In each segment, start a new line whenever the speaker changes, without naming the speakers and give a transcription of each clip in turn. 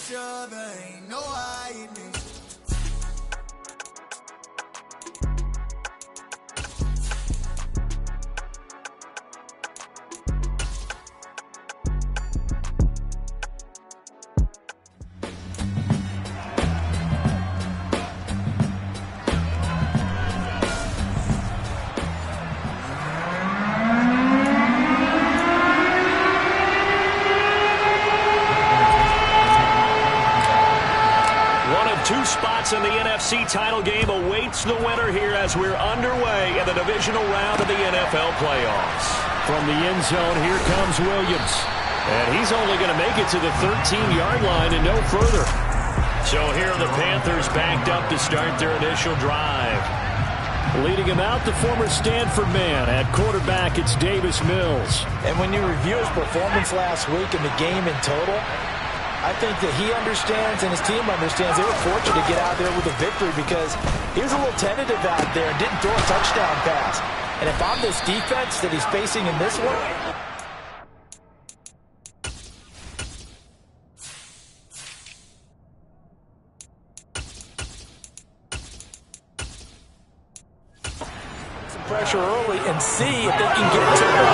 picture, there ain't no hiding.
Two spots in the NFC title game awaits the winner here as we're underway in the divisional round of the NFL playoffs.
From the end zone, here comes Williams. And he's only going to make it to the 13-yard line and no further.
So here are the Panthers backed up to start their initial drive.
Leading him out, the former Stanford man. At quarterback, it's Davis Mills.
And when you review his performance last week in the game in total, I think that he understands and his team understands they were fortunate to get out there with a victory because he was a little tentative out there and didn't throw a touchdown pass. And if I'm this defense that he's facing in this one, some pressure early and see if they can get to it.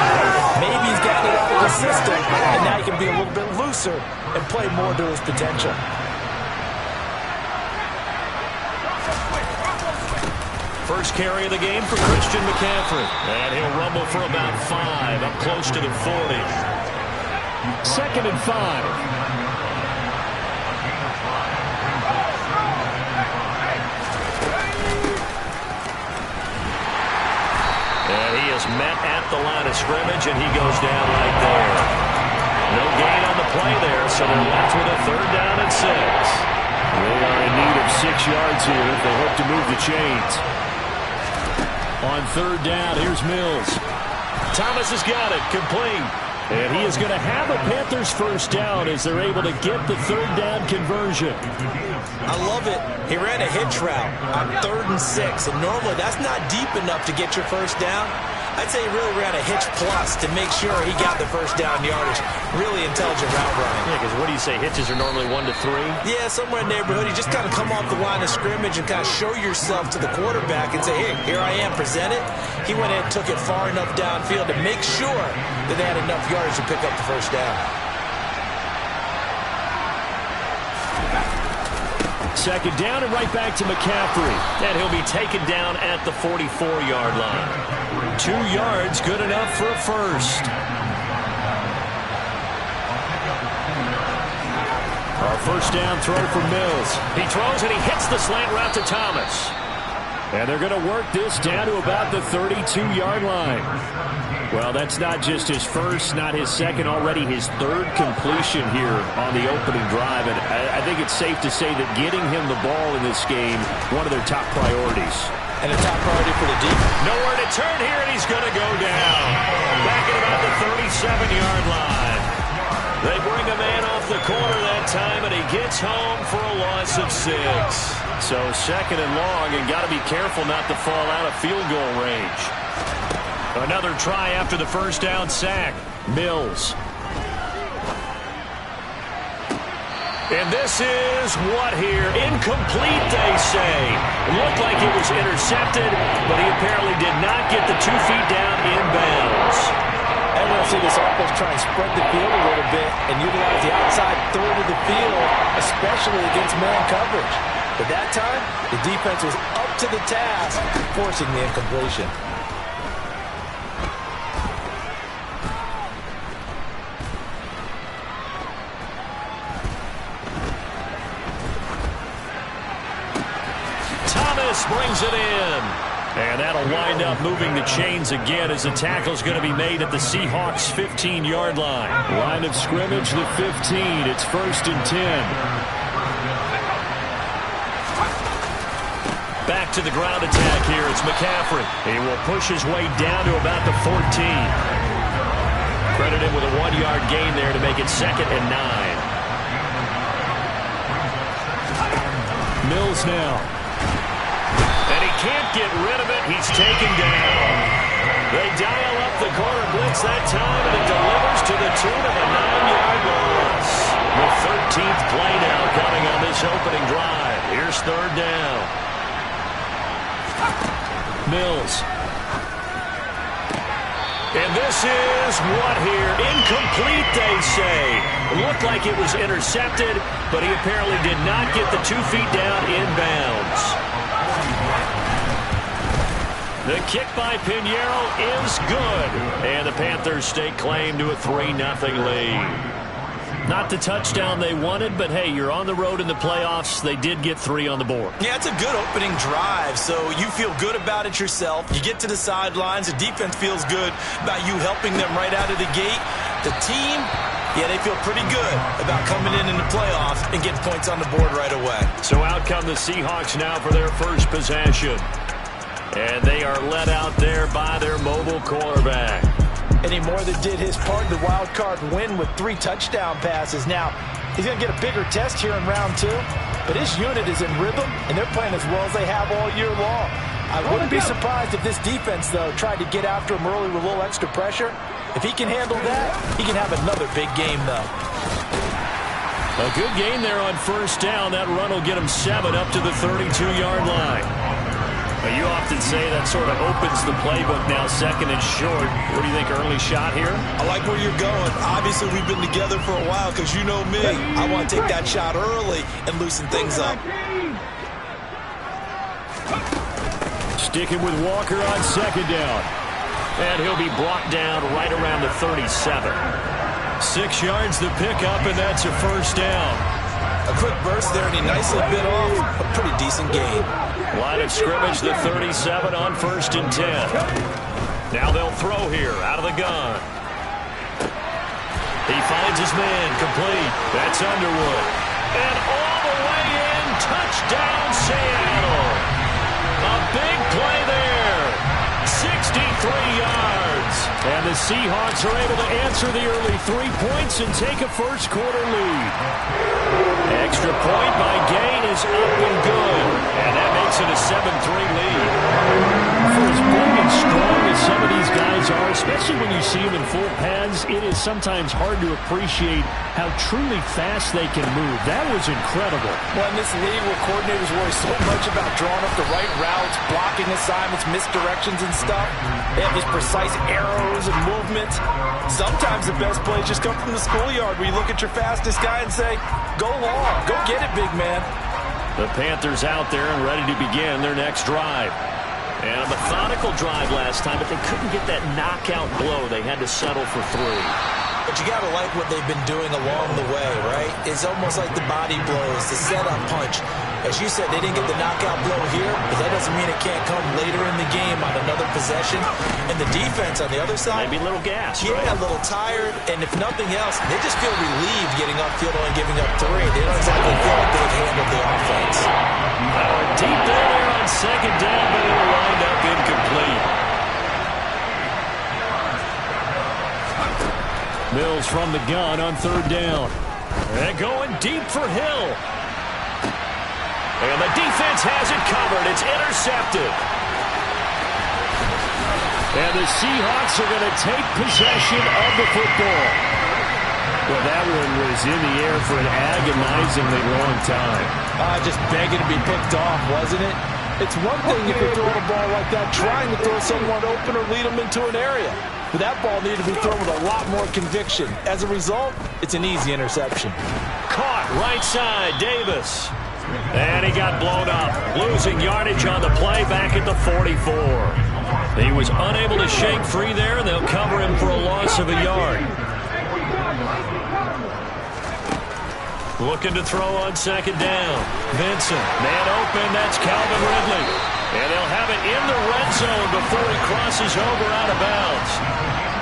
Maybe he's gotten it out of the system, and now he can be a little bit looser and play more to his potential.
First carry of the game for Christian McCaffrey. And he'll rumble for about 5, up close to the 40.
2nd and 5.
And he is met at the line of scrimmage, and he goes down right there. No gain on the play there, so they're left with a 3rd down and 6.
They are in need of 6 yards here if they hope to move the chains. On 3rd down, here's Mills.
Thomas has got it, complete.
And he is going to have a Panthers first down as they're able to get the 3rd down conversion.
I love it. He ran a hitch route on 3rd and 6, and normally that's not deep enough to get your first down. I'd say he really ran a hitch plus to make sure he got the first down yardage. Really intelligent route running.
Yeah, because what do you say, hitches are normally 1 to 3?
Yeah, somewhere in the neighborhood. You just kind of come off the line of scrimmage and kind of show yourself to the quarterback and say, hey, here I am, present it. He went in and took it far enough downfield to make sure that they had enough yardage to pick up the first down.
2nd down and right back to McCaffrey.
And he'll be taken down at the 44-yard line.
2 yards, good enough for a first. Our first down throw for Mills.
He throws and he hits the slant route to Thomas.
And they're going to work this down to about the 32-yard line. Well, that's not just his first, not his second, already his 3rd completion here on the opening drive. And I think it's safe to say that getting him the ball in this game, one of their top priorities.
And a top priority for the defense.
Nowhere to turn here, and he's going to go down. Back at about the 37-yard line. They bring a man off the corner that time, and he gets home for a loss of 6.
So 2nd and long, and got to be careful not to fall out of field goal range.
Another try after the first down sack.
Mills.
And this is what here? Incomplete, they say. Looked like it was intercepted, but he apparently did not get the 2 feet down in bounds.
And we're going to see this offense try and spread the field a little bit and utilize the outside 3rd of the field, especially against man coverage. But that time, the defense was up to the task, forcing the incompletion.
Thomas brings it in. And that'll wind up moving the chains again as the tackle's going to be made at the Seahawks 15-yard line.
Line of scrimmage, the 15. It's 1st and 10.
Back to the ground attack here. It's McCaffrey. He will push his way down to about the 14. Credited with a 1-yard gain there to make it 2nd and 9.
Mills now.
And he can't get rid of it. He's taken down. They dial up the corner blitz that time, and it delivers to the tune of a 9-yard loss. With 13th play now coming on this opening drive. Here's third down. Mills. And this is what here? Incomplete, they say. It looked like it was intercepted, but he apparently did not get the 2 feet down inbounds. The kick by Pinheiro is good. And the Panthers stake claim to a 3-0 lead. Not the touchdown they wanted, but hey, you're on the road in the playoffs. They did get 3 on the board.
Yeah, it's a good opening drive, so you feel good about it yourself. You get to the sidelines. The defense feels good about you helping them right out of the gate. The team, yeah, they feel pretty good about coming in the playoffs and getting points on the board right away.
So out come the Seahawks now for their first possession. And they are led out there by their mobile quarterback.
Any more than did his part, the wild card win with 3 touchdown passes. Now, he's going to get a bigger test here in round 2, but his unit is in rhythm, and they're playing as well as they have all year long. I wouldn't be surprised if this defense, though, tried to get after him early with a little extra pressure. If he can handle that, he can have another big game, though.
A good game there on first down. That run will get him 7 up to the 32-yard line. You often say that sort of opens the playbook now, second and short. What do you think, early shot here?
I like where you're going. Obviously, we've been together for a while because you know me. I want to take that shot early and loosen things up.
Sticking with Walker on second down.
And he'll be brought down right around the 37. 6 yards the pickup, and that's a first down.
A quick burst there, and he nicely bit off a pretty decent game.
Line of scrimmage, the 37 on 1st and 10. Now they'll throw here out of the gun. He finds his man, complete. That's Underwood. And all the way in, touchdown Seattle. A big play there. 63 yards.
And the Seahawks are able to answer the early 3 points and take a first quarter lead.
Extra point by Gain is up and good. And that makes it a 7-3 lead.
For as big and strong as some of these guys are, especially when you see them in full pads, it is sometimes hard to appreciate how truly fast they can move. That was incredible.
Well, in this league where coordinators worry so much about drawing up the right routes, blocking assignments, misdirections and stuff, they have these precise arrows and movements. Sometimes the best plays just come from the schoolyard where you look at your fastest guy and say, go long, go get it, big man.
The Panthers out there and ready to begin their next drive. And a methodical drive last time, but they couldn't get that knockout blow. They had to settle for 3.
But you got to like what they've been doing along the way, right? It's almost like the body blows, the setup punch. As you said, they didn't get the knockout blow here, but that doesn't mean it can't come later in the game on another possession. And the defense on the other side,
maybe a little gas,
yeah,
right?
A little tired, and if nothing else, they just feel relieved getting upfield and giving up 3. They don't exactly feel like they've handled the offense.
Deep there on second down, but it'll wind up incomplete.
Mills from the gun on 3rd down.
And going deep for Hill. And the defense has it covered. It's intercepted.
And the Seahawks are going to take possession of the football. Well, that one was in the air for an agonizingly long time.
Just begging to be picked off, wasn't it? It's one thing if you're throwing a ball like that, trying to throw someone open or lead them into an area. But that ball needed to be thrown with a lot more conviction. As a result, it's an easy interception.
Caught right side, Davis. And he got blown up, losing yardage on the play back at the 44. He was unable to shake free there, and they'll cover him for a loss of a yard. Looking to throw on second down. Vincent, man open, that's Calvin Ridley. And they'll have it in the red zone before he crosses over out of bounds.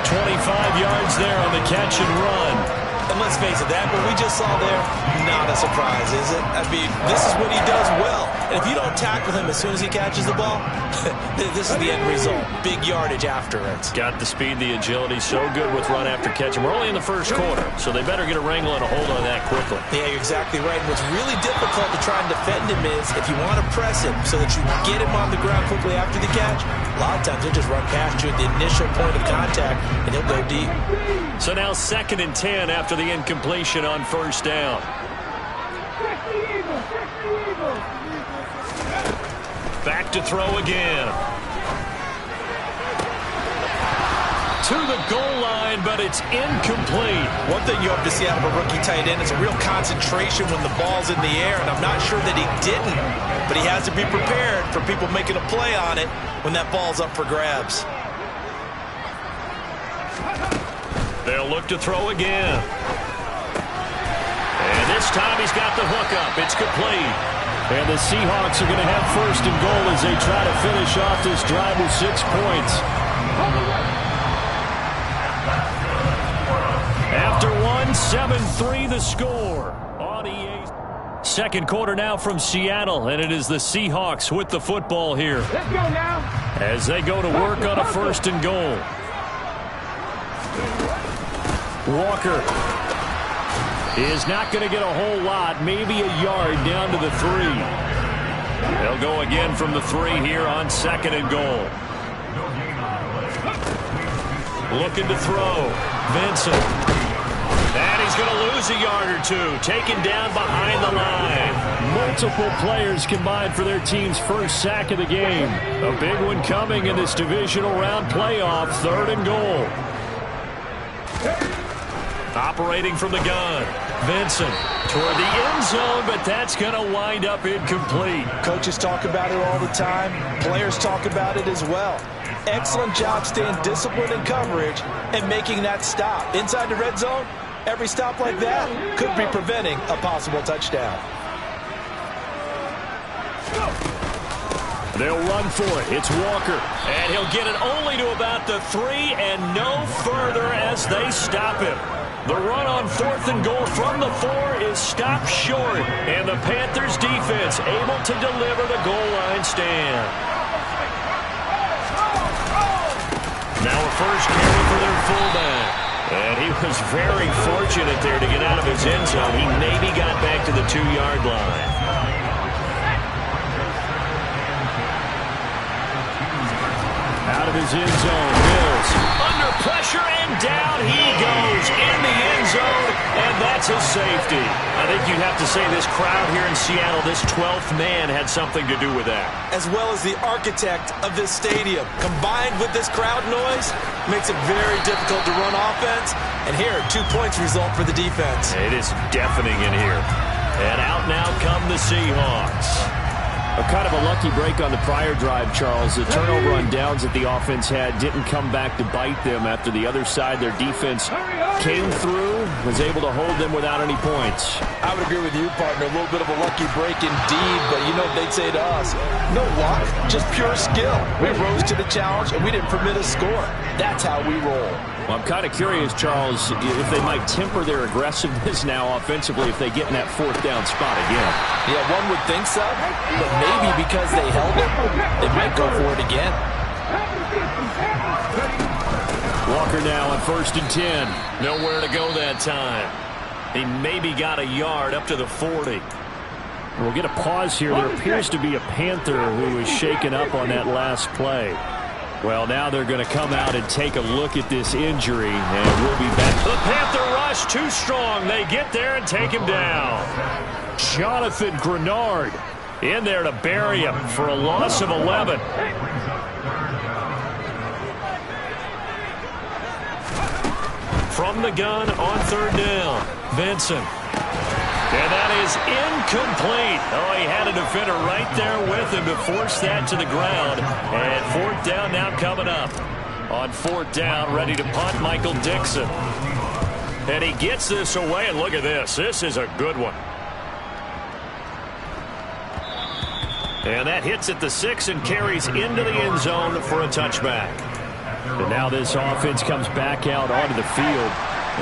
25 yards there on the catch and run.
And let's face it, that what we just saw there, not a surprise, is it? I mean, this is what he does well. And if you don't tackle him as soon as he catches the ball, this is the end result. Big yardage after it.
Got the speed, the agility, so good with run after catch. And we're only in the first quarter, so they better get a wrangle and a hold on that quickly.
Yeah, you're exactly right. And what's really difficult to try and defend him is if you want to press him so that you get him on the ground quickly after the catch, a lot of times he'll just run past you at the initial point of contact, and he'll go deep.
So now 2nd and 10 after the incompletion on first down. Back to throw again. To the goal line, but it's incomplete.
One thing you hope to see out of a rookie tight end is a real concentration when the ball's in the air, and I'm not sure that he didn't, but he has to be prepared for people making a play on it when that ball's up for grabs.
They'll look to throw again. And this time he's got the hook up. It's complete.
And the Seahawks are going to have first and goal as they try to finish off this drive with 6 points. After 7-3 the score on EA. Second quarter now from Seattle, and it is the Seahawks with the football here.
Let's go now.
As they go to work on a first and goal. Walker is not going to get a whole lot, maybe a yard down to the 3. They'll go again from the 3 here on second and goal. Looking to throw. Vincent. And he's going to lose a yard or two. Taken down behind the line. Multiple players combined for their team's first sack of the game. A big one coming in this divisional round playoff. Third and goal. Operating from the gun. Vincent toward the end zone, but that's going to wind up incomplete.
Coaches talk about it all the time. Players talk about it as well. Excellent job staying disciplined in coverage and making that stop. Inside the red zone, every stop like that could be preventing a possible touchdown.
They'll run for it. It's Walker.
And he'll get it only to about the 3 and no further as they stop him. The run on fourth and goal from the 4 is stopped short. And the Panthers defense able to deliver the goal line stand. Now a first carry for their fullback. And he was very fortunate there to get out of his end zone. He maybe got back to the 2-yard line.
Out of his end zone, Mills.
Under pressure, and down he goes in the end zone, and that's a safety. I think you'd have to say this crowd here in Seattle, this 12th man, had something to do with that.
As well as the architect of this stadium. Combined with this crowd noise, makes it very difficult to run offense. And here, 2 points result for the defense.
It is deafening in here. And out now come the Seahawks.
A kind of a lucky break on the prior drive, Charles. The turnover on downs that the offense had didn't come back to bite them after the other side. Their defense came through, was able to hold them without any points.
I would agree with you, partner. A little bit of a lucky break indeed, but you know what they'd say to us? No luck, just pure skill. We rose to the challenge, and we didn't permit a score. That's how we roll.
Well, I'm kind of curious, Charles, if they might temper their aggressiveness now offensively if they get in that fourth down spot again.
Yeah, one would think so, but maybe because they held it, they might go for it again.
Walker now on 1st and 10.
Nowhere to go that time. He maybe got a yard up to the 40.
We'll get a pause here. There appears to be a Panther who is shaken up on that last play. Well, now they're going to come out and take a look at this injury, and we'll be back.
The Panther rush too strong. They get there and take him down.
Jonathan Grenard in there to bury him for a loss of 11.
From the gun on 3rd down, Vincent. And that is incomplete. Oh, he had a defender right there with him to force that to the ground. And 4th down now coming up. On 4th down, ready to punt, Michael Dixon. And he gets this away, and look at this. This is a good one. And that hits at the 6 and carries into the end zone for a touchback.
And now this offense comes back out onto the field.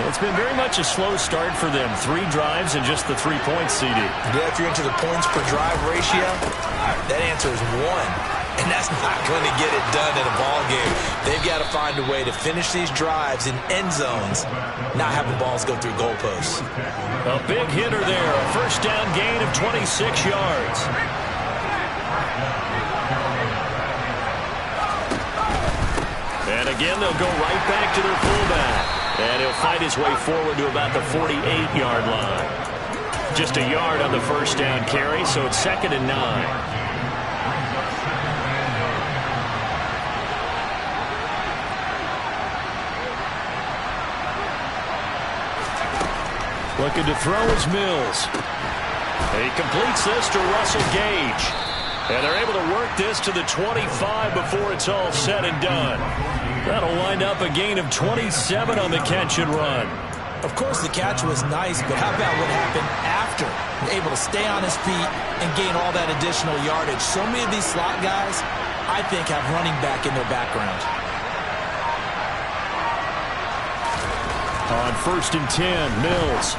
It's been very much a slow start for them. 3 drives and just the 3 points, CD.
Yeah, if you're into the points per drive ratio, that answer is 1. And that's not going to get it done in a ball game. They've got to find a way to finish these drives in end zones, not having balls go through goalposts.
A big hitter there. A 1st down gain of 26 yards. And again, they'll go right back to their fullback. And he'll fight his way forward to about the 48-yard line. Just a yard on the 1st down carry, so it's 2nd and 9. Looking to throw is Mills. He completes this to Russell Gage. And they're able to work this to the 25 before it's all said and done. That'll wind up a gain of 27 on the catch and run.
Of course, the catch was nice, but how about what happened after? Able to stay on his feet and gain all that additional yardage. So many of these slot guys, I think, have running back in their background.
On 1st and 10, Mills.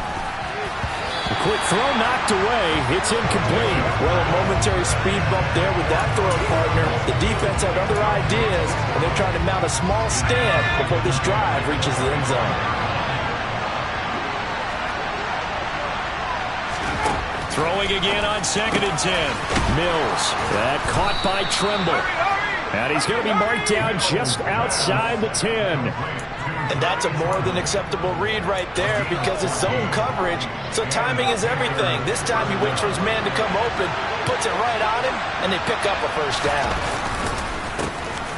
A quick throw knocked away. It's incomplete.
Well, a momentary speed bump there with that throw partner. The defense had other ideas, and they're trying to mount a small stand before this drive reaches the end zone.
Throwing again on 2nd and 10. Mills. That caught by Tremble. And he's going to be marked down just outside the 10.
And that's a more than acceptable read right there because it's zone coverage, so timing is everything. This time he waits for his man to come open, puts it right on him, and they pick up a first down.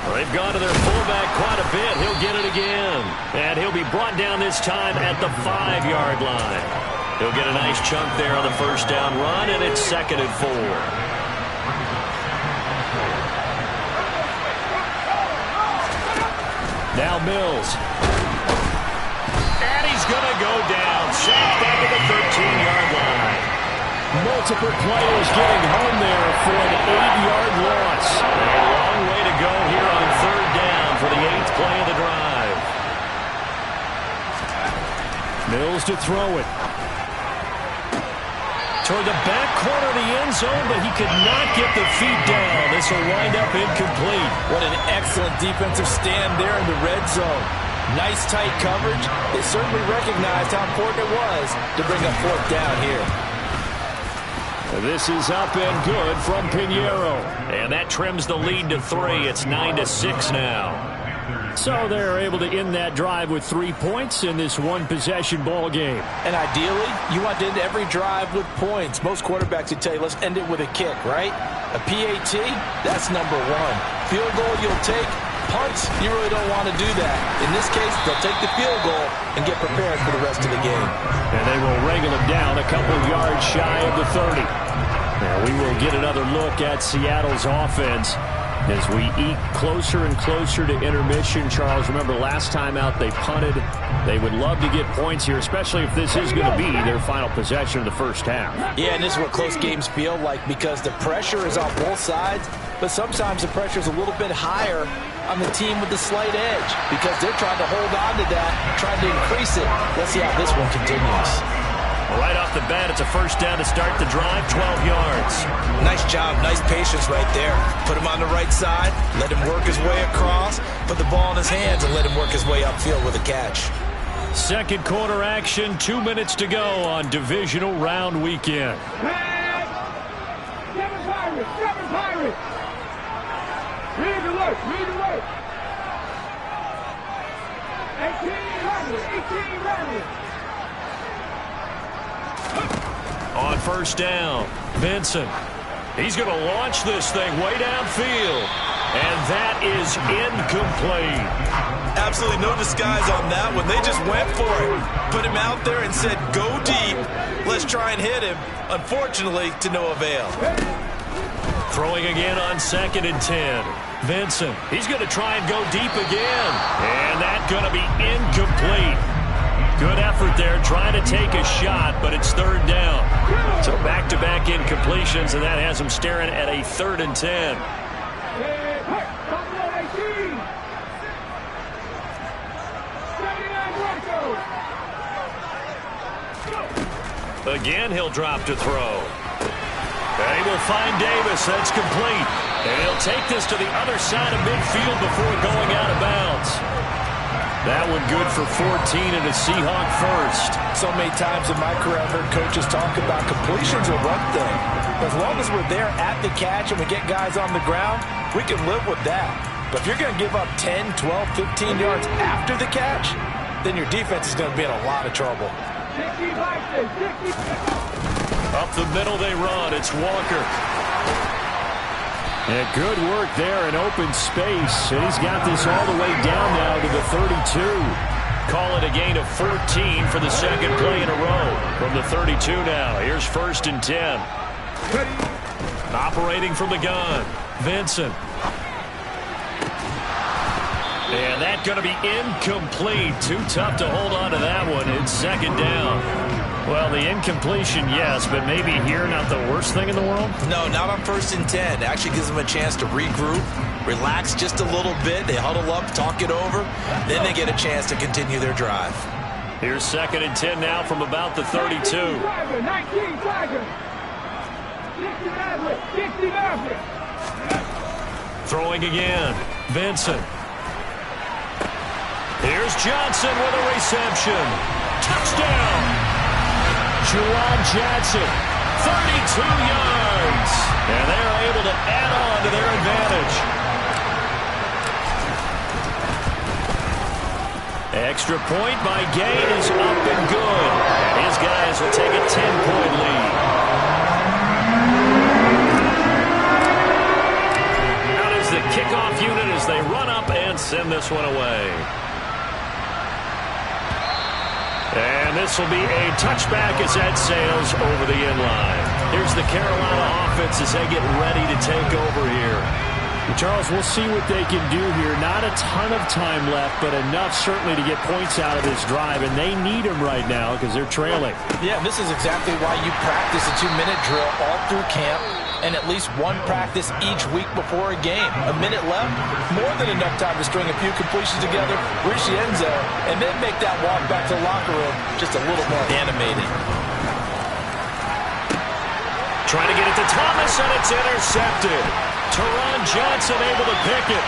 Well, they've gone to their fullback quite a bit. He'll get it again. And he'll be brought down this time at the 5-yard line. He'll get a nice chunk there on the first down run, and it's 2nd and 4. Now Mills. And he's going to go down. Sacked back at the 13-yard line. Multiple players getting home there for an 8-yard loss. A long way to go here on 3rd down for the 8th play of the drive. Mills to throw it. Toward the back corner of the end zone, but he could not get the feet down. This will wind up incomplete.
What an excellent defensive stand there in the red zone. Nice tight coverage. They certainly recognized how important it was to bring up 4th down here.
This is up and good from Pinheiro. And that trims the lead to 3. It's 9-6 now.
So they're able to end that drive with 3 points in this one-possession ball game.
And ideally, you want to end every drive with points. Most quarterbacks would tell you, let's end it with a kick, right? A PAT, that's number 1. Field goal you'll take. Punts, you really don't want to do that. In this case, they'll take the field goal and get prepared for the rest of the game.
And they will wrangle him down a couple yards shy of the 30. Now we will get another look at Seattle's offense as we eke closer and closer to intermission. Charles, remember last time out they punted. They would love to get points here, especially if this is going to be their final possession of the first half.
Yeah, and this is what close games feel like because the pressure is on both sides, but sometimes the pressure is a little bit higher on the team with the slight edge because they're trying to hold on to that, trying to increase it. Let's see how this one continues.
Right off the bat, it's a first down to start the drive, 12 yards.
Nice job, nice patience right there. Put him on the right side, let him work his way across, put the ball in his hands, and let him work his way upfield with a catch.
Second quarter action, 2 minutes to go on divisional round weekend.
Seven Pirates! Read the work, read the work! 18 Rebels!
On first down, Vincent. He's going to launch this thing way downfield. And that is incomplete.
Absolutely no disguise on that one. They just went for it. Put him out there and said, go deep. Let's try and hit him. Unfortunately, to no avail.
Throwing again on 2nd and 10. Vincent, he's going to try and go deep again. And that's going to be incomplete. Good effort there, trying to take a shot, but it's 3rd down. So back-to-back incompletions, and that has him staring at a 3rd and 10. Again, he'll drop to throw. And he will find Davis. That's complete. And he'll take this to the other side of midfield before going out of bounds. That one good for 14 and a Seahawk first.
So many times in my career I've heard coaches talk about completions are one thing. As long as we're there at the catch and we get guys on the ground, we can live with that. But if you're going to give up 10, 12, 15 yards after the catch, then your defense is going to be in a lot of trouble.
Up the middle they run. It's Walker.
Yeah, good work there in open space. And he's got this all the way down now to the 32.
Call it a gain of 14 for the second play in a row. From the 32 now, here's 1st and 10. Operating from the gun, Vincent. And that's going to be incomplete. Too tough to hold on to that one. It's 2nd down. Well, the incompletion, yes, but maybe here not the worst thing in the world?
No, not on 1st and 10. It actually gives them a chance to regroup, relax just a little bit. They huddle up, talk it over. Then they get a chance to continue their drive.
Here's 2nd and 10 now from about the 32.
19 Tigers. 60
Throwing again. Vincent. Here's Johnson with a reception. Touchdown. Juwan Johnson, 32 yards. And they're able to add on to their advantage. Extra point by Gay is up and good. And his guys will take a 10-point lead. Now there's the kickoff unit as they run up and send this one away. And this will be a touchback as that sails over the end line. Here's the Carolina offense as they get ready to take over here.
Charles, we'll see what they can do here. Not a ton of time left, but enough certainly to get points out of this drive, and they need them right now because they're trailing.
Yeah, and this is exactly why you practice a 2-minute drill all through camp and at least one practice each week before a game. A minute left, more than enough time to string a few completions together, reach the end zone, and then make that walk back to the locker room just a little more animated.
Trying to get it to Thomas, and it's intercepted. Teron Johnson able to pick it.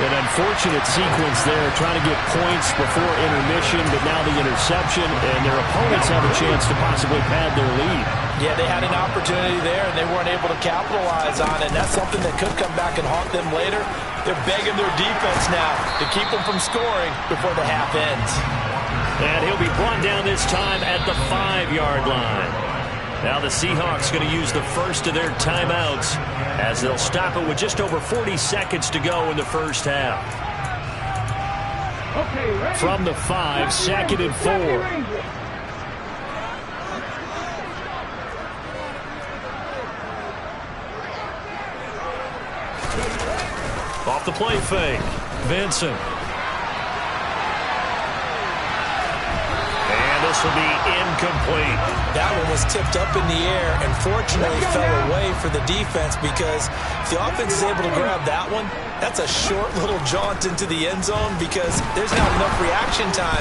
An unfortunate sequence there, trying to get points before intermission, but now the interception, and their opponents have a chance to possibly pad their lead.
Yeah, they had an opportunity there, and they weren't able to capitalize on it, and that's something that could come back and haunt them later. They're begging their defense now to keep them from scoring before the half ends.
And he'll be brought down this time at the 5-yard line. Now the Seahawks going to use the first of their timeouts as they'll stop it with just over 40 seconds to go in the first half.
From the 5, 2nd and 4.
Off the play fake, Vincent. This will be incomplete.
That one was tipped up in the air and fortunately fell away for the defense because if the offense is able to grab that one, that's a short little jaunt into the end zone because there's not enough reaction time.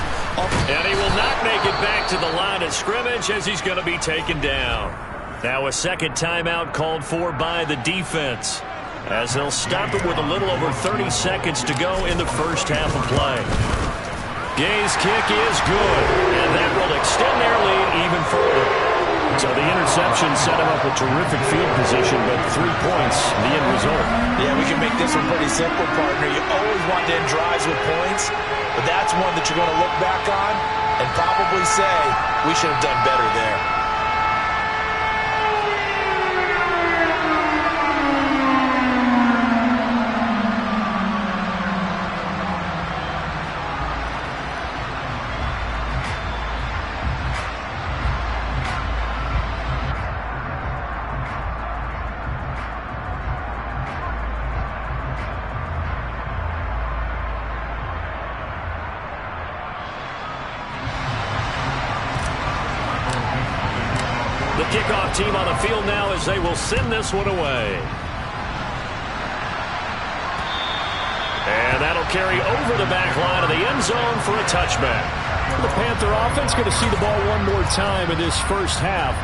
And he will not make it back to the line of scrimmage as he's going to be taken down. Now a second timeout called for by the defense as they'll stop it with a little over 30 seconds to go in the first half of play. Gay's kick is good, and that will extend their lead even further. So the interception set him up with terrific field position, but 3 points, the end result.
Yeah, we can make this one pretty simple, partner. You always want to end drives with points, but that's one that you're going to look back on and probably say, we should have done better there.
Kickoff team on the field now as they will send this one away. And that'll carry over the back line of the end zone for a touchback.
The Panther offense going to see the ball one more time in this first half.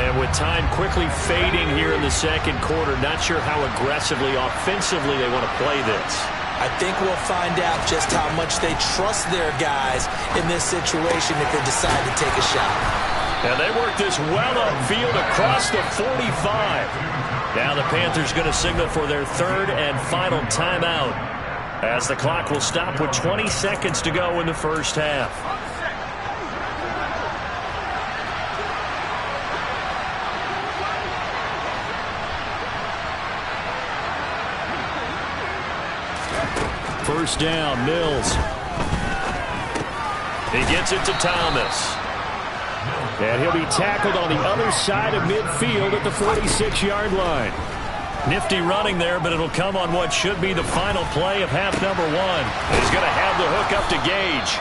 And with time quickly fading here in the second quarter, not sure how aggressively, offensively they want to play this.
I think we'll find out just how much they trust their guys in this situation if they decide to take a shot.
And they work this well upfield across the 45. Now the Panthers going to signal for their third and final timeout as the clock will stop with 20 seconds to go in the first half.
first down. Mills.
He gets it to Thomas.
And he'll be tackled on the other side of midfield at the 46-yard line.
Nifty running there, but it'll come on what should be the final play of half number one. He's going to have the hook up to Gage.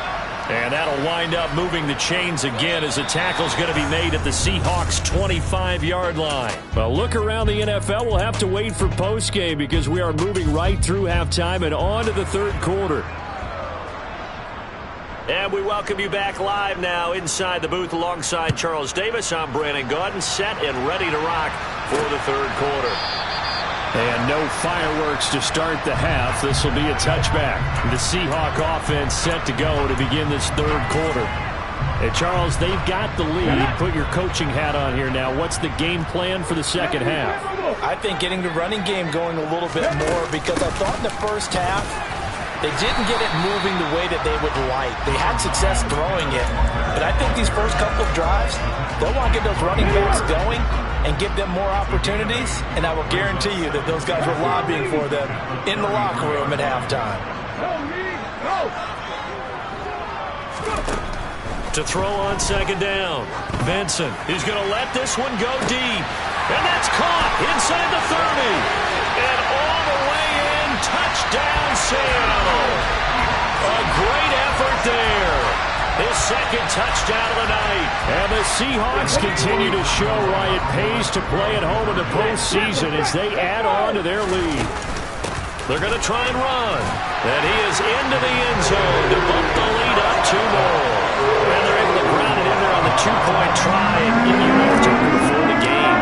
And that'll wind up moving the chains again as the tackle's going to be made at the Seahawks' 25-yard line.
Well, look around the NFL. We'll have to wait for postgame because we are moving right through halftime and on to the third quarter.
And we welcome you back live now inside the booth alongside Charles Davis. I'm Brandon Gaudin, set and ready to rock for the third quarter.
And no fireworks to start the half. This will be a touchback. The Seahawk offense set to go to begin this third quarter. Hey, Charles, they've got the lead. Put your coaching hat on here now. What's the game plan for the second half?
I think getting the running game going a little bit more because I thought in the first half they didn't get it moving the way that they would like. They had success throwing it. But I think these first couple of drives, they'll want to get those running backs going and give them more opportunities. And I will guarantee you that those guys were lobbying for them in the locker room at halftime.
To throw on second down. Benson is going to let this one go deep. And that's caught inside the 30. And all the way in. Touchdown, Seattle. A great effort there. His second touchdown of the night.
And the Seahawks continue to show why it pays to play at home in the postseason as they add on to their lead.
They're going to try and run. And he is into the end zone to bump the lead up 2 more. And they're able to ground it in there on the two-point try. And you were talking before the game.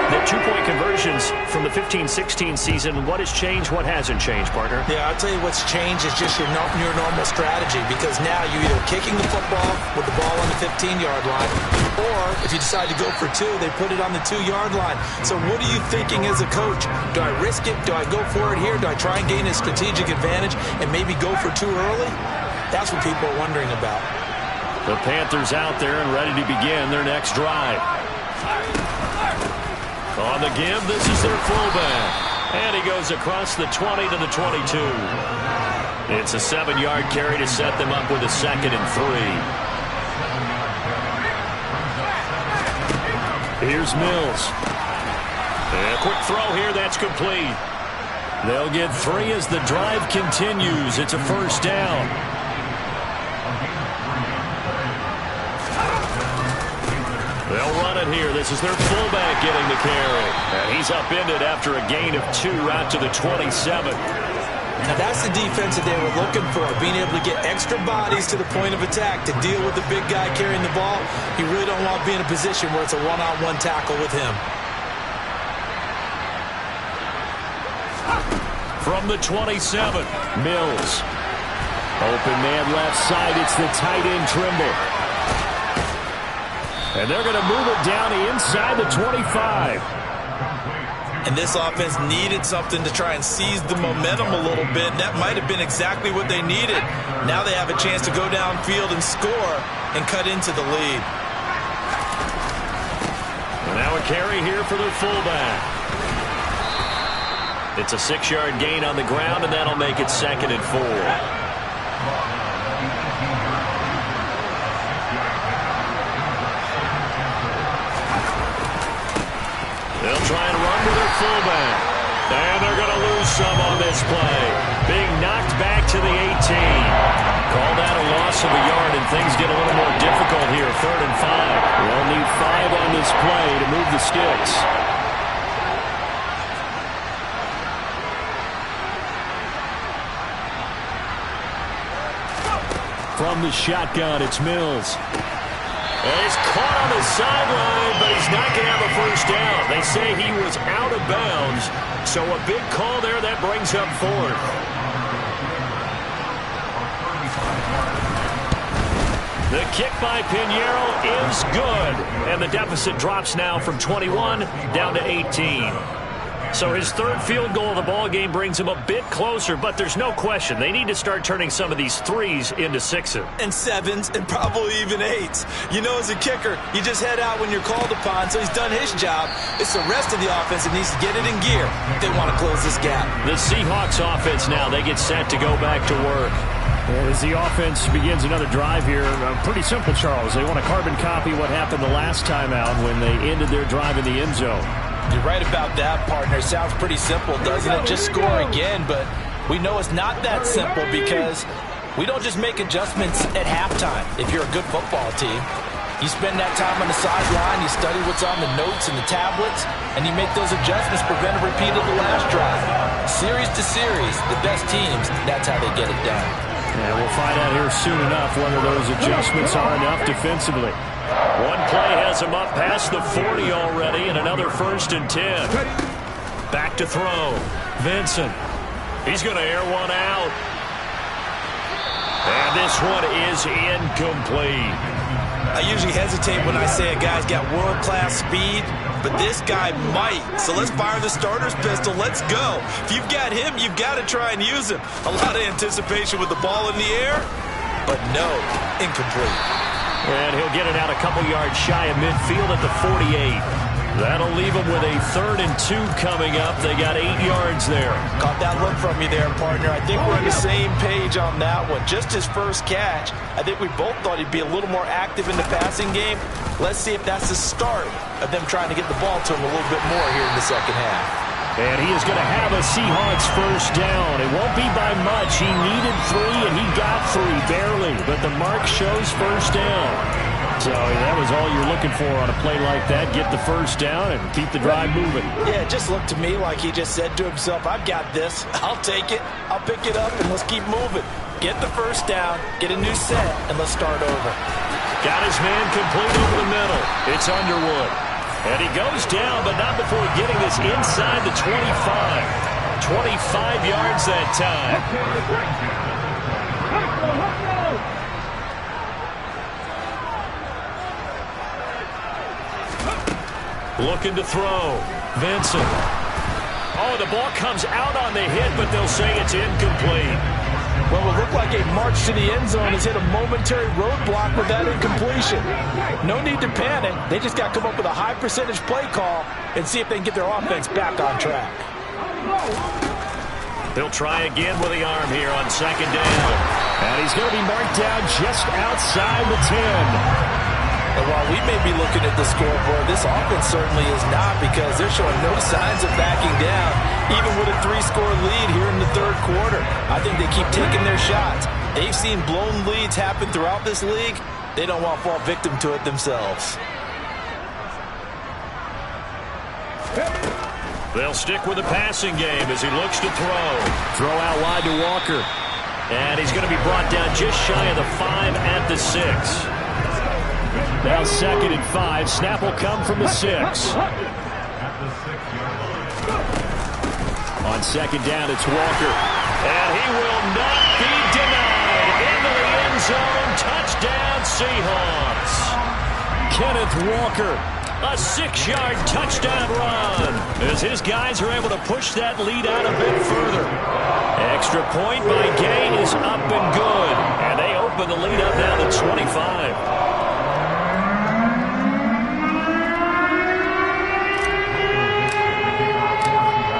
The two-point conversions from the 15-16 season, what has changed, what hasn't changed, partner?
Yeah, I'll tell you what's changed is just your normal strategy because now you're either kicking the football with the ball on the 15-yard line or if you decide to go for 2, they put it on the 2-yard line. So what are you thinking as a coach? Do I risk it? Do I go for it here? Do I try and gain a strategic advantage and maybe go for 2 early? That's what people are wondering about.
The Panthers out there and ready to begin their next drive. On the give, this is their fullback. And he goes across the 20 to the 22. It's a 7-yard carry to set them up with a 2nd and 3. Here's Mills. And a quick throw here, that's complete. They'll get 3 as the drive continues. It's a first down. They'll run it here. This is their fullback getting the carry. And he's upended after a gain of 2 out to the 27.
Now that's the defense that they were looking for, being able to get extra bodies to the point of attack to deal with the big guy carrying the ball. You really don't want to be in a position where it's a one-on-one tackle with him.
From the 27,
Mills. Open man left side. It's the tight end Trimble. And they're going to move it down to inside the 25.
And this offense needed something to try and seize the momentum a little bit. That might have been exactly what they needed. Now they have a chance to go downfield and score and cut into the lead.
And now a carry here for their fullback. It's a 6-yard gain on the ground, and that'll make it 2nd and 4. They'll try and run with their fullback. And they're going to lose some on this play. Being knocked back to the 18. Call that a loss of a yard, and things get a little more difficult here. 3rd and 5.
They'll need 5 on this play to move the sticks. From the shotgun, it's Mills.
And he's caught on the sideline, but he's not going to have a first down. They say he was out of bounds, so a big call there that brings up 4th. The kick by Pinheiro is good, and the deficit drops now from 21 down to 18. So his third field goal of the ball game brings him a bit closer, but there's no question they need to start turning some of these threes into sixes.
And sevens, and probably even eights. You know, as a kicker, you just head out when you're called upon, so he's done his job. It's the rest of the offense that needs to get it in gear if they want to close this gap.
The Seahawks offense now, they get set to go back to work.
As the offense begins another drive here, pretty simple, Charles. They want to carbon copy what happened the last time out when they ended their drive in the end zone.
You're right about that, partner. Sounds pretty simple, doesn't it? Just score again, but we know it's not that simple because we don't just make adjustments at halftime if you're a good football team. You spend that time on the sideline, you study what's on the notes and the tablets, and you make those adjustments, prevent a repeat of the last drive. Series to series, the best teams, that's how they get it done.
And we'll find out here soon enough whether those adjustments are enough defensively.
One play has him up past the 40 already, and another 1st and 10. Back to throw. Vincent. He's going to air one out. And this one is incomplete.
I usually hesitate when I say a guy's got world-class speed, but this guy might. So let's fire the starter's pistol. Let's go. If you've got him, you've got to try and use him. A lot of anticipation with the ball in the air, but no, incomplete.
And he'll get it out a couple yards shy of midfield at the 48. That'll leave him with a 3rd and 2 coming up. They got 8 yards there.
Caught that look from you there, partner. I think we're on the same page on that one. Just his first catch. I think we both thought he'd be a little more active in the passing game. Let's see if that's the start of them trying to get the ball to him a little bit more here in the second half.
And he is going to have a Seahawks first down. It won't be by much. He needed 3, and he got 3, barely. But the mark shows first down. So that was all you're looking for on a play like that. Get the first down and keep the drive moving.
Yeah, it just looked to me like he just said to himself, I've got this. I'll take it. I'll pick it up, and let's keep moving. Get the first down, get a new set, and let's start over.
Got his man complete over the middle. It's Underwood. And he goes down, but not before getting this inside the 25. 25 yards that time. Looking to throw. Vincent. Oh, the ball comes out on the hit, but they'll say it's incomplete.
Well, it looked like a march to the end zone has hit a momentary roadblock with that incompletion. No need to panic. They just got to come up with a high percentage play call and see if they can get their offense back on track.
They'll try again with the arm here on 2nd down.
And he's going to be marked down just outside the 10.
And while we may be looking at the scoreboard, this offense certainly is not, because they're showing no signs of backing down, even with a 3-score lead here in the 3rd quarter. I think they keep taking their shots. They've seen blown leads happen throughout this league. They don't want to fall victim to it themselves.
They'll stick with the passing game as he looks to throw.
Throw out wide to Walker.
And he's going to be brought down just shy of the 5 at the 6.
Now 2nd and 5. Snap will come from the 6. On 2nd down, it's Walker.
And he will not be denied. Into the end zone. Touchdown, Seahawks.
Kenneth Walker.
A 6-yard touchdown run as his guys are able to push that lead out a bit further. Extra point by Gay is up and good. And they open the lead up now to 25.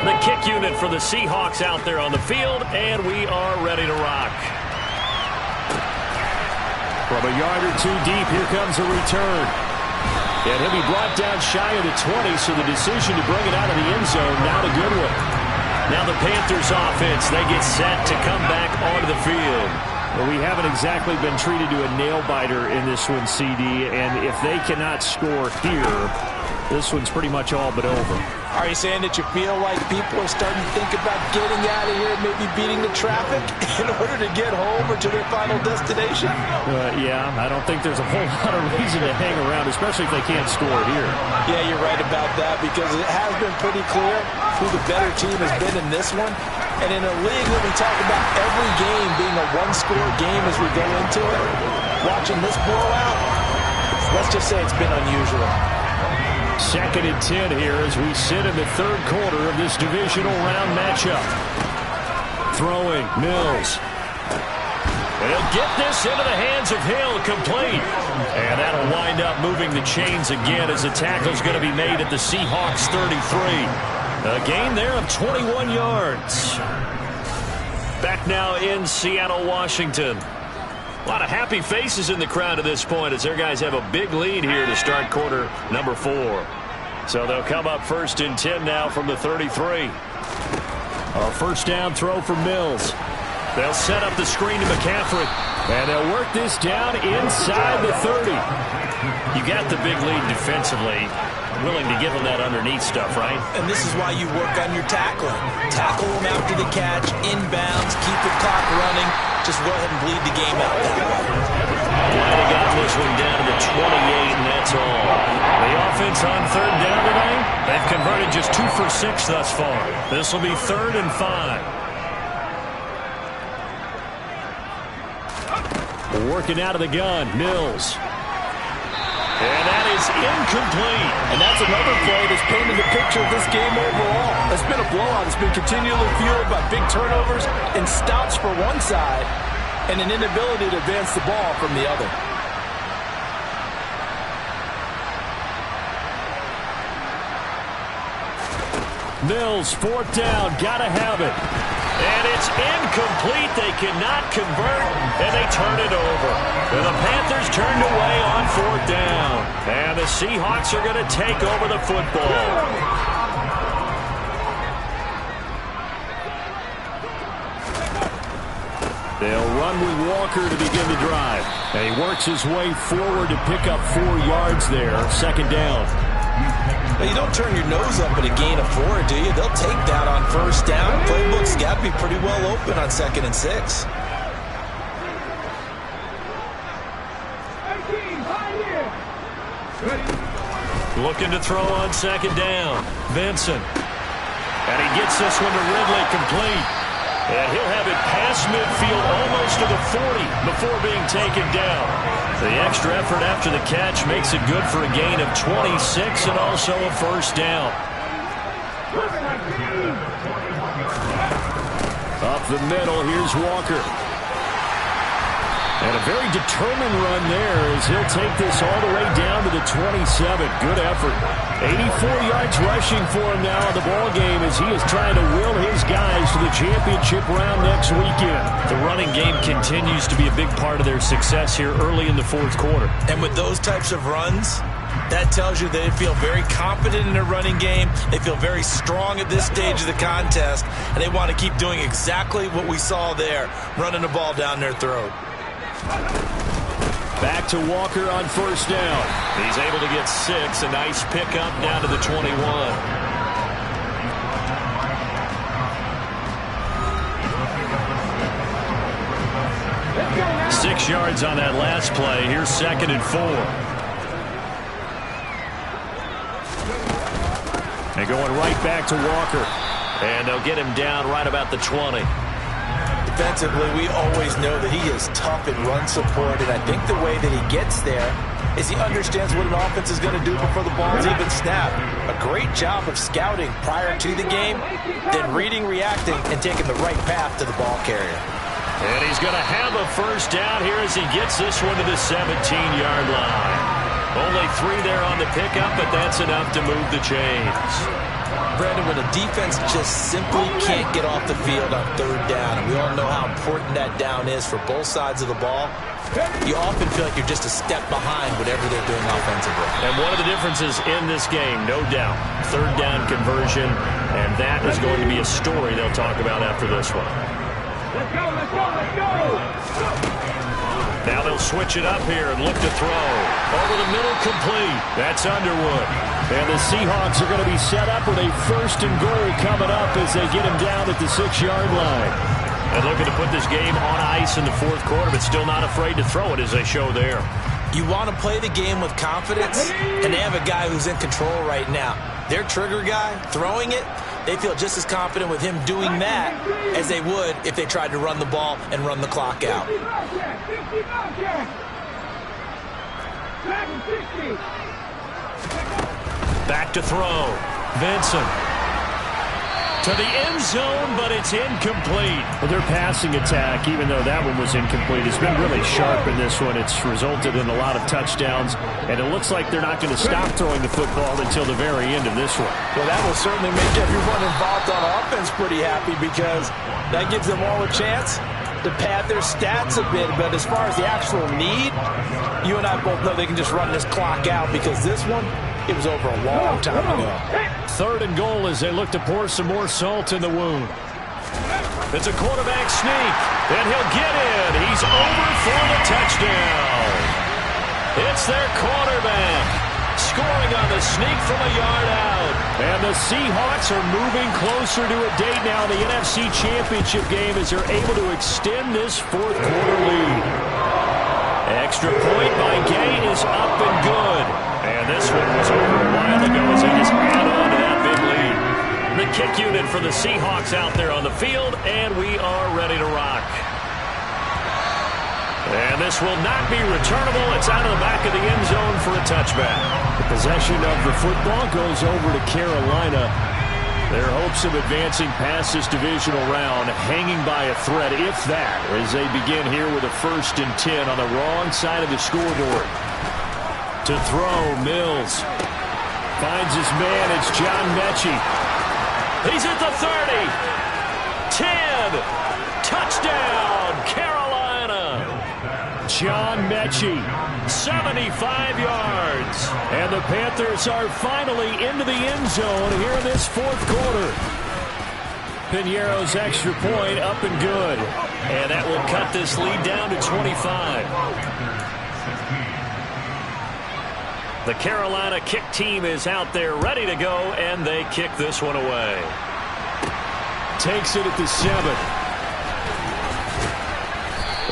The kick unit for the Seahawks out there on the field, and we are ready to rock.
From a yard or 2 deep, here comes a return. And he'll be brought down shy of the 20, so the decision to bring it out of the end zone, not a good one.
Now the Panthers offense, they get set to come back onto the field.
Well, we haven't exactly been treated to a nail-biter in this one, CD, and if they cannot score here, this one's pretty much all but over.
Are you saying that you feel like people are starting to think about getting out of here, maybe beating the traffic in order to get home or to their final destination?
Yeah, I don't think there's a whole lot of reason to hang around, especially if they can't score here.
Yeah, you're right about that, because it has been pretty clear who the better team has been in this one. And in a league where we talk about every game being a 1-score game as we go into it, watching this blowout, let's just say it's been unusual.
2nd and 10 here as we sit in the 3rd quarter of this divisional round matchup. Throwing, Mills. And he'll get this into the hands of Hill, complete. And that'll wind up moving the chains again as the tackle's going to be made at the Seahawks 33. A gain there of 21 yards. Back now in Seattle, Washington. A lot of happy faces in the crowd at this point as their guys have a big lead here to start quarter number 4. So they'll come up 1st and 10 now from the 33. A first down throw for Mills. They'll set up the screen to McCaffrey. And they'll work this down inside the 30. You got the big lead defensively. Willing to give them that underneath stuff, right?
And this is why you work on your tackling. Tackle them after the catch, inbounds, keep the clock running. Just go ahead and bleed the game out that way.
Might have gotten this one down to the 28, and that's all. The offense on 3rd down tonight, they've converted just 2 for 6 thus far. This will be 3rd and 5.
Working out of the gun, Mills.
And that is incomplete.
And that's another play that's painted the picture of this game overall. It's been a blowout. It's been continually fueled by big turnovers and stops for one side and an inability to advance the ball from the other.
Mills, 4th down, gotta have it.
And it's incomplete. They cannot convert, and they turn it over. And the Panthers turned away on 4th down. And the Seahawks are going to take over the football.
They'll run with Walker to begin the drive. And he works his way forward to pick up 4 yards there. 2nd down.
But you don't turn your nose up at a gain of 4, do you? They'll take that on 1st down. Playbook's got to be pretty well open on 2nd and 6.
Looking to throw on 2nd down. Vincent. And he gets this one to Ridley, complete. And he'll have it past midfield almost to the 40 before being taken down. The extra effort after the catch makes it good for a gain of 26 and also a 1st down.
Up the middle, here's Walker. And a very determined run there as he'll take this all the way down to the 27. Good effort. 84 yards rushing for him now in the ball game as he is trying to will his guys to the championship round next weekend.
The running game continues to be a big part of their success here early in the 4th quarter.
And with those types of runs, that tells you they feel very confident in their running game. They feel very strong at this stage of the contest, and they want to keep doing exactly what we saw there, running the ball down their throat.
Back to Walker on 1st down.
He's able to get 6. A nice pickup down to the 21. 6 yards on that last play. Here's 2nd and 4.
And going right back to Walker.
And they'll get him down right about the 20.
Defensively, we always know that he is tough in run support, and I think the way that he gets there is he understands what an offense is going to do before the ball is even snapped. A great job of scouting prior to the game, then reading, reacting, and taking the right path to the ball carrier.
And he's going to have a 1st down here as he gets this one to the 17-yard line. Only 3 there on the pickup, but that's enough to move the chains.
Brandon, when a defense just simply can't get off the field on 3rd down, and we all know how important that down is for both sides of the ball, you often feel like you're just a step behind whatever they're doing offensively.
And one of the differences in this game, no doubt, 3rd down conversion, and that is going to be a story they'll talk about after this one.
Let's go, let's go, let's go!
Now they'll switch it up here and look to throw. Over the middle, complete. That's Underwood.
And the Seahawks are going to be set up with a 1st and goal coming up as they get him down at the 6-yard line.
And looking to put this game on ice in the 4th quarter, but still not afraid to throw it as they show there.
You want to play the game with confidence, and they have a guy who's in control right now. Their trigger guy, throwing it, they feel just as confident with him doing that as they would if they tried to run the ball and run the clock out.
Back to throw. Vincent. To the end zone, but it's incomplete.
Well, their passing attack, even though that one was incomplete, has been really sharp in this one. It's resulted in a lot of touchdowns, and it looks like they're not going to stop throwing the football until the very end of this one.
Well, that will certainly make everyone involved on offense pretty happy because that gives them all a chance to pad their stats a bit. But as far as the actual need, you and I both know they can just run this clock out because this one, it was over a long time ago.
3rd and goal as they look to pour some more salt in the wound. It's a quarterback sneak, and he'll get in. He's over for the touchdown. It's their quarterback scoring on the sneak from a yard out. And the Seahawks are moving closer to a date now in the NFC Championship game as they're able to extend this 4th quarter lead. Extra point by Gay is up and good. And this one was over a while ago as they just add on to that big lead. The kick unit for the Seahawks out there on the field, and we are ready to rock. And this will not be returnable. It's out of the back of the end zone for a touchback.
The possession of the football goes over to Carolina. Their hopes of advancing past this divisional round hanging by a thread, if that, as they begin here with a 1st and 10 on the wrong side of the scoreboard. To throw, Mills finds his man. It's John Mechie.
He's at the 30. 10. Touchdown, Carolina.
John Mechie.
75 yards.
And the Panthers are finally into the end zone here in this 4th quarter. Piñeiro's extra point up and good.
And that will cut this lead down to 25. The Carolina kick team is out there ready to go, and they kick this one away.
Takes it at the 7.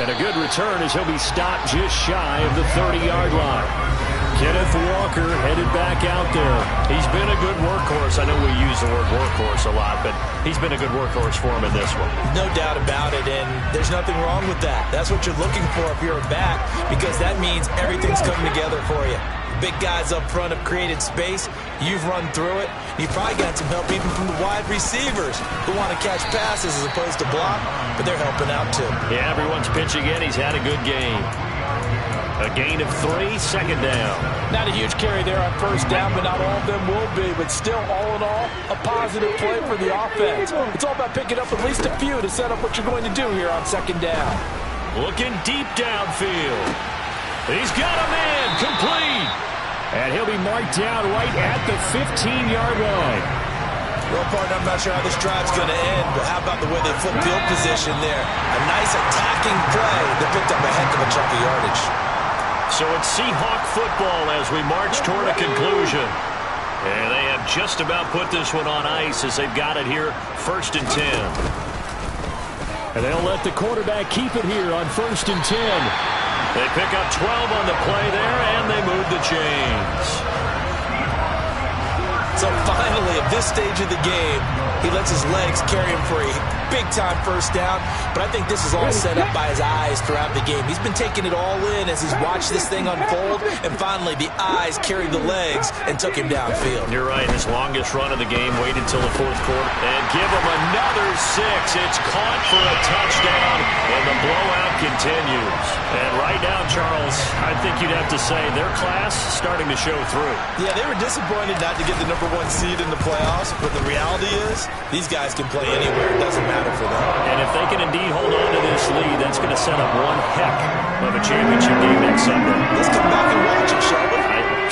And a good return as he'll be stopped just shy of the 30-yard line. Kenneth Walker headed back out there.
He's been a good workhorse. I know we use the word workhorse a lot, but he's been a good workhorse for him in this one.
No doubt about it, and there's nothing wrong with that. That's what you're looking for if you're a back, because that means everything's coming together for you. Big guys up front have created space. You've run through it. You've probably got some help even from the wide receivers who want to catch passes as opposed to block, but they're helping out too.
Yeah, everyone's pitching in. He's had a good game. A gain of 3, 2nd down.
Not a huge carry there on 1st down, but not all of them will be. But still, all in all, a positive play for the offense. It's all about picking up at least a few to set up what you're going to do here on 2nd down.
Looking deep downfield. He's got a man complete.
And he'll be marked down right at the 15-yard line.
Well, partner, I'm not sure how this drive's going to end, but how about the way they flip field position there? A nice attacking play that picked up a heck of a chunk of yardage.
So it's Seahawk football as we march toward a conclusion. And they have just about put this one on ice as they've got it here, 1st and 10.
And they'll let the quarterback keep it here on 1st and 10.
They pick up 12 on the play there, and they move the chains.
So finally, at this stage of the game, he lets his legs carry him for a big-time 1st down. But I think this is all set up by his eyes throughout the game. He's been taking it all in as he's watched this thing unfold. And finally, the eyes carried the legs and took him downfield.
You're right. His longest run of the game waited until the 4th quarter. And give him another 6. It's caught for a touchdown, and the blowout continues. And right now, Charles, I think you'd have to say their class starting to show through.
Yeah, they were disappointed not to get the #1 seed in the playoffs, but the reality is these guys can play anywhere. It doesn't matter for them.
And if they can indeed hold on to this lead, that's going to set up one heck of a championship game next Sunday.
Let's come back and watch it, shall we?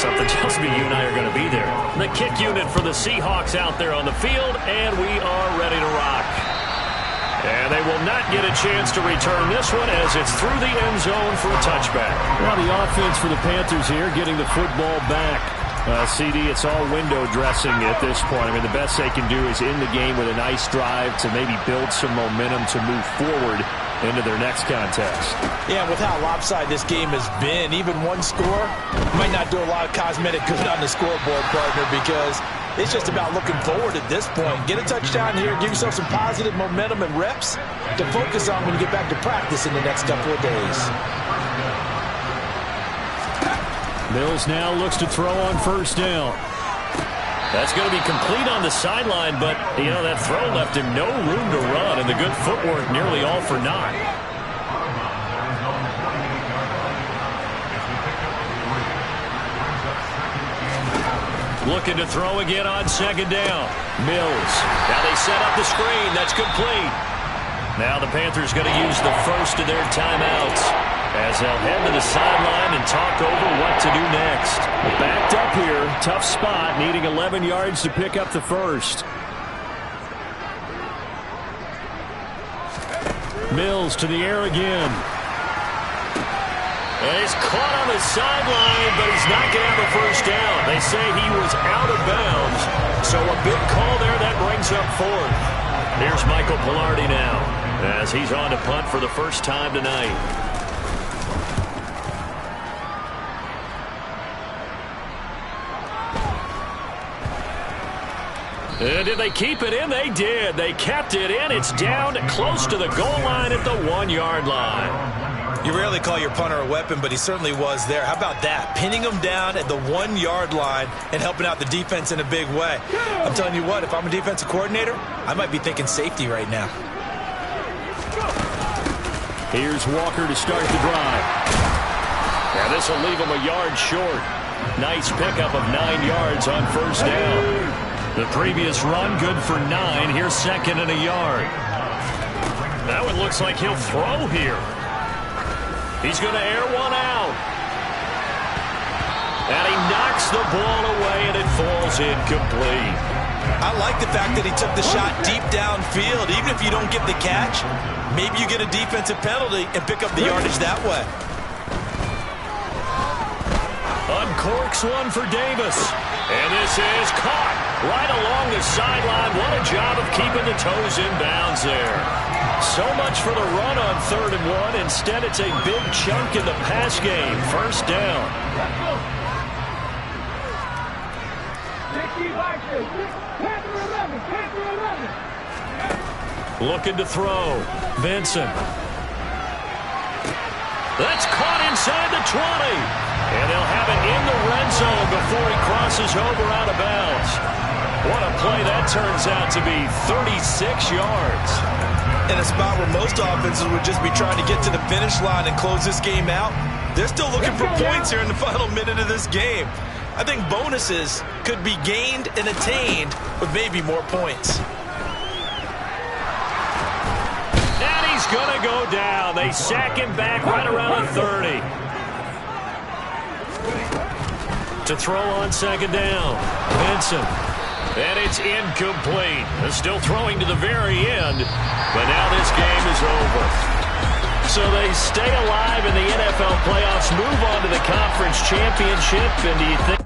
Something tells me you and I are going to be there. The kick unit for the Seahawks out there on the field, and we are ready to rock. And they will not get a chance to return this one as it's through the end zone for a touchback.
Well, the offense for the Panthers here getting the football back. CD, it's all window dressing at this point. I mean, the best they can do is end the game with a nice drive to maybe build some momentum to move forward into their next contest.
Yeah, with how lopsided this game has been, even one score might not do a lot of cosmetic good on the scoreboard, partner, because it's just about looking forward at this point. Get a touchdown here, give yourself some positive momentum and reps to focus on when you get back to practice in the next couple of days.
Mills now looks to throw on 1st down.
That's going to be complete on the sideline, but, that throw left him no room to run, and the good footwork nearly all for naught. Looking to throw again on second down. Mills. Now they set up the screen. That's complete. Now the Panthers going to use the first of their timeouts as they'll head to the sideline and talk over what to do next.
Backed up here. Tough spot. Needing 11 yards to pick up the first. Mills to the air again.
And he's caught on the sideline, but he's not going to have a first down. They say he was out of bounds. So a big call there that brings up fourth. Here's Michael Pilardi now as he's on to punt for the first time tonight. And did they keep it in? They did. They kept it in. It's down close to the goal line at the 1-yard line.
You rarely call your punter a weapon, but he certainly was there. How about that? Pinning him down at the 1-yard line and helping out the defense in a big way. I'm telling you what, if I'm a defensive coordinator, I might be thinking safety right now.
Here's Walker to start the drive.
Now this will leave him a yard short. Nice pickup of 9 yards on first down. The previous run good for 9. Here's second and a yard. That one looks like he'll throw here. He's going to air one out. And he knocks the ball away, and it falls incomplete.
I like the fact that he took the shot deep downfield. Even if you don't get the catch, maybe you get a defensive penalty and pick up the yardage that way.
Uncorks one for Davis. And this is caught right along the sideline. What a job of keeping the toes in bounds there. So much for the run on 3rd and 1. Instead, it's a big chunk in the pass game. First down. Looking to throw. Vincent. That's caught inside the 20. And they'll have it in the red zone before he crosses over out of bounds. What a play that turns out to be. 36 yards.
In a spot where most offenses would just be trying to get to the finish line and close this game out, they're still looking for points here in the final minute of this game. I think bonuses could be gained and attained with maybe more points.
And he's going to go down. They sack him back right around the 30. To throw on second down. Vincent. And it's incomplete. They're still throwing to the very end. But now this game is over. So they stay alive in the NFL playoffs, move on to the conference championship. And do you think...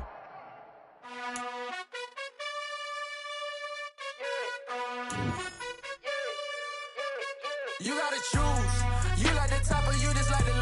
You gotta choose. You like the top or you just like the